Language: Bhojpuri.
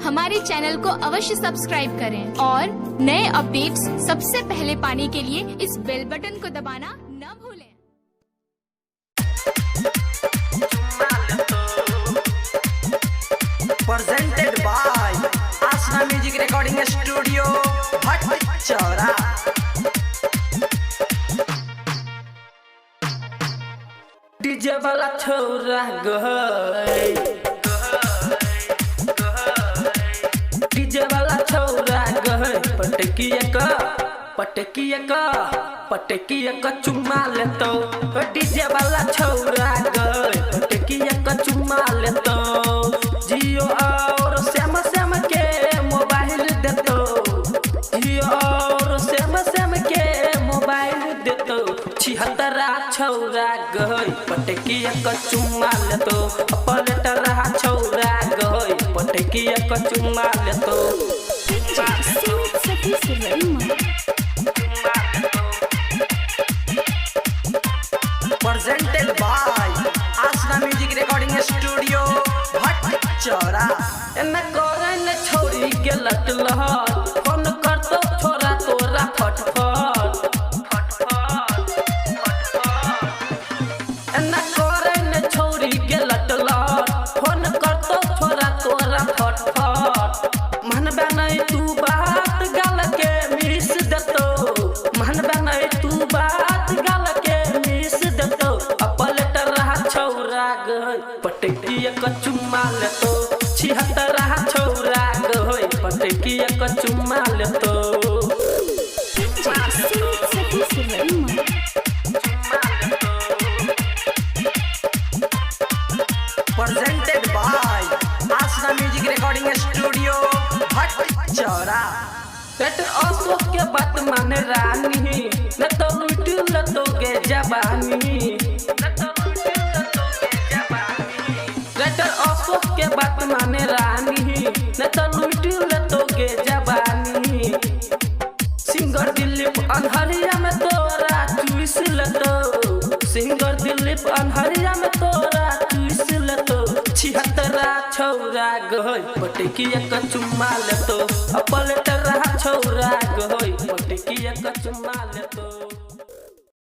हमारे चैनल को अवश्य सब्सक्राइब करें और नए अपडेट्स सबसे पहले पाने के लिए इस बेल बटन को दबाना न भूलें। Presented by Asna Music Recording Studio, Bhatchara। DJ वाला छोरा गए, डीजे वाला छोरा गए, पटकिया का चुम्मा ले तो। डीजे वाला छोरा गए, पटकिया का चुम्मा ले तो। जियो और श्याम के मोबाइल दे तो, जियो और श्याम के मोबाइल दे तो। 76 छौरा गए, पटकिया का चुम्मा ले तो। पलटरा छौरा गए, पटकिया का चुम्मा ले तो। Presented by Asna Music Recording Studio, Bhatchara। एने करे ने छोरी के लट लहट, फोन कर तो छोरा तोरा फटफट। एने करे ने छोरी के लट लहट, फोन कर तो छोरा तोरा फटफट। मनबे नहीं तू बात गाल के मिस देतो, मनबे नहीं तू बात गाल के मिस देतो। पलटरा छौरा गए, पटकिया का चुम्मा ले तो। 76 छौरा गए, पटकिया का चुम्मा ले तो। Presented by Asna Music Recording Studio, Bhatchara। Ashok के बात माने रानी, न तो लूट लतोगे जवानी। अशोक के बात माने रानी, न तो लूट लतोगे जवानी। सिंगर दिलीप अनहरिया में तोरा चुइस लतो, सिंगर दिलीप अनहरिया में तोरा चुइस लतो। 76 छौरा गए, पटकिया का चुम्मा ले तो। पलटरा छौरा गए, पटकिया का चुम्मा ले तो।